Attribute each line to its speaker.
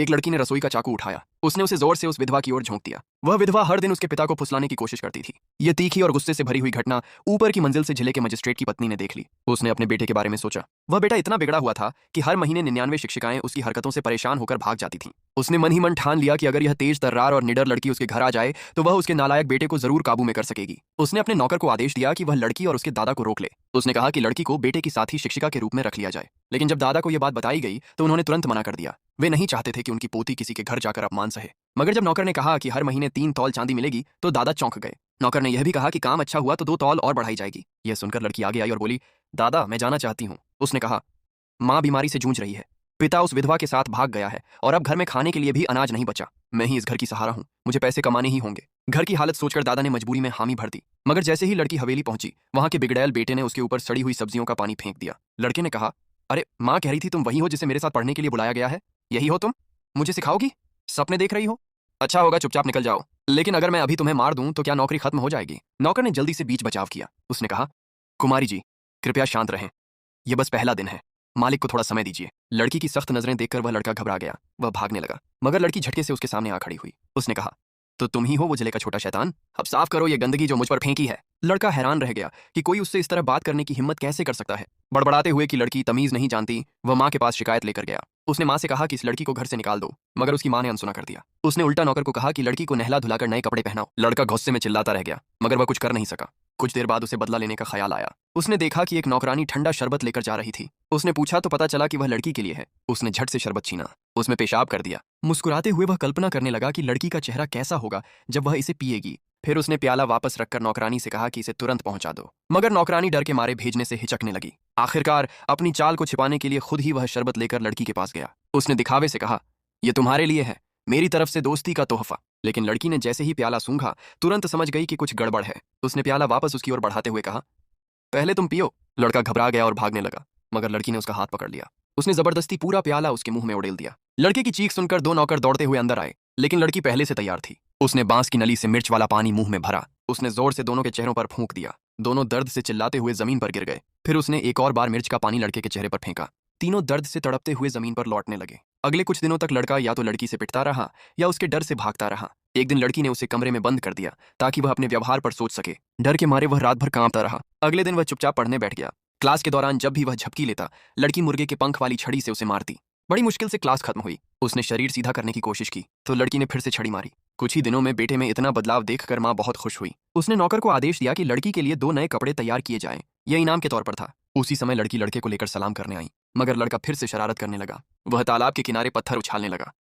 Speaker 1: एक लड़की ने रसोई का चाकू उठाया। उसने उसे जोर से उस विधवा की ओर झोंक दिया। वह विधवा हर दिन उसके पिता को फुसलाने की कोशिश करती थी। यह तीखी और गुस्से से भरी हुई घटना ऊपर की मंजिल से झिले के मजिस्ट्रेट की पत्नी ने देख ली। उसने अपने बेटे के बारे में सोचा। वह बेटा इतना बिगड़ा हुआ था कि हर महीने 99 शिक्षिकाएं उसकी हरकतों से परेशान होकर भाग जाती थीं। उसने मन ही मन ठान लिया कि अगर यह तेज तर्रार और निडर लड़की उसके घर आ जाए तो वह उसके नालायक बेटे को जरूर काबू में कर सकेगी। उसने अपने नौकर को आदेश दिया कि वह लड़की और उसके दादा को रोक ले। उसने कहा कि लड़की को बेटे की साथी शिक्षिका के रूप में रख लिया जाए। लेकिन जब दादा को यह बात बताई गई तो उन्होंने तुरंत मना कर दिया। वे नहीं चाहते थे कि उनकी पोती किसी के घर जाकर अपमान सहे। मगर जब नौकर ने कहा कि हर महीने 3 तौल चांदी मिलेगी तो दादा चौंक गए। नौकर ने यह भी कहा कि काम अच्छा हुआ तो 2 तौल और बढ़ाई जाएगी। यह सुनकर लड़की आगे आई और बोली, दादा मैं जाना चाहती हूँ। उसने कहा, माँ बीमारी से जूझ रही है, पिता उस विधवा के साथ भाग गया है और अब घर में खाने के लिए भी अनाज नहीं बचा। मैं ही इस घर की सहारा हूँ, मुझे पैसे कमाने ही होंगे। घर की हालत सोचकर दादा ने मजबूरी में हामी भर दी। मगर जैसे ही लड़की हवेली पहुंची वहां के बिगड़ैल बेटे ने उसके ऊपर सड़ी हुई सब्जियों का पानी फेंक दिया। लड़के ने कहा, अरे माँ कह रही थी तुम वही हो जिसे मेरे साथ पढ़ने के लिए बुलाया गया है? यही हो तुम? मुझे सिखाओगी? सपने देख रही हो? अच्छा होगा चुपचाप निकल जाओ, लेकिन अगर मैं अभी तुम्हें मार दूं तो क्या नौकरी खत्म हो जाएगी? नौकर ने जल्दी से बीच बचाव किया। उसने कहा, कुमारी जी कृपया शांत रहें, यह बस पहला दिन है, मालिक को थोड़ा समय दीजिए। लड़की की सख्त नजरें देखकर वह लड़का घबरा गया। वह भागने लगा मगर लड़की झटके से उसके सामने आ खड़ी हुई। उसने कहा, तो तुम ही हो वो जिले का छोटा शैतान? अब साफ करो ये गंदगी जो मुझ पर फेंकी है। लड़का हैरान रह गया कि कोई उससे इस तरह बात करने की हिम्मत कैसे कर सकता है। बड़बड़ाते हुए कि लड़की तमीज नहीं जानती, वह माँ के पास शिकायत लेकर गया। उसने माँ से कहा कि इस लड़की को घर से निकाल दो, मगर उसकी माँ ने अनसुना कर दिया। उसने उल्टा नौकर को कहा कि लड़की को नहला धुलाकर नए कपड़े पहनाओ। लड़का गुस्से में चिल्लाता रह गया मगर वह कुछ कर नहीं सका। कुछ देर बाद उसे बदला लेने का ख्याल आया। उसने देखा कि एक नौकरानी ठंडा शरबत लेकर जा रही थी। उसने पूछा तो पता चला कि वह लड़की के लिए है। उसने झट से शरबत छीना, उसमें पेशाब कर दिया। मुस्कुराते हुए वह कल्पना करने लगा कि लड़की का चेहरा कैसा होगा जब वह इसे पिएगी। फिर उसने प्याला वापस रखकर नौकरानी से कहा कि इसे तुरंत पहुंचा दो, मगर नौकरानी डर के मारे भेजने से हिचकने लगी। आखिरकार अपनी चाल को छिपाने के लिए खुद ही वह शरबत लेकर लड़की के पास गया। उसने दिखावे से कहा, यह तुम्हारे लिए है, मेरी तरफ से दोस्ती का तोहफा। लेकिन लड़की ने जैसे ही प्याला सूंघा तुरंत समझ गई कि कुछ गड़बड़ है। उसने प्याला वापस उसकी ओर बढ़ाते हुए कहा, पहले तुम पियो। लड़का घबरा गया और भागने लगा मगर लड़की ने उसका हाथ पकड़ लिया। उसने जबरदस्ती पूरा प्याला उसके मुंह में उड़ेल दिया। लड़के की चीख सुनकर 2 नौकर दौड़ते हुए अंदर आए, लेकिन लड़की पहले से तैयार थी। उसने बांस की नली से मिर्च वाला पानी मुंह में भरा। उसने जोर से दोनों के चेहरों पर फूंक दिया। दोनों दर्द से चिल्लाते हुए जमीन पर गिर गए। फिर उसने एक और बार मिर्च का पानी लड़के के चेहरे पर फेंका। तीनों दर्द से तड़पते हुए जमीन पर लौटने लगे। अगले कुछ दिनों तक लड़का या तो लड़की से पिटता रहा या उसके डर से भागता रहा। एक दिन लड़की ने उसे कमरे में बंद कर दिया ताकि वह अपने व्यवहार पर सोच सके। डर के मारे वह रात भर कांपता रहा। अगले दिन वह चुपचाप पढ़ने बैठ गया। क्लास के दौरान जब भी वह झपकी लेता, लड़की मुर्गे के पंख वाली छड़ी से उसे मारती। बड़ी मुश्किल से क्लास खत्म हुई। उसने शरीर सीधा करने की कोशिश की तो लड़की ने फिर से छड़ी मारी। कुछ ही दिनों में बेटे में इतना बदलाव देखकर माँ बहुत खुश हुई। उसने नौकर को आदेश दिया कि लड़की के लिए 2 नए कपड़े तैयार किए जाएं। यह इनाम के तौर पर था। उसी समय लड़की लड़के को लेकर सलाम करने आई, मगर लड़का फिर से शरारत करने लगा। वह तालाब के किनारे पत्थर उछालने लगा।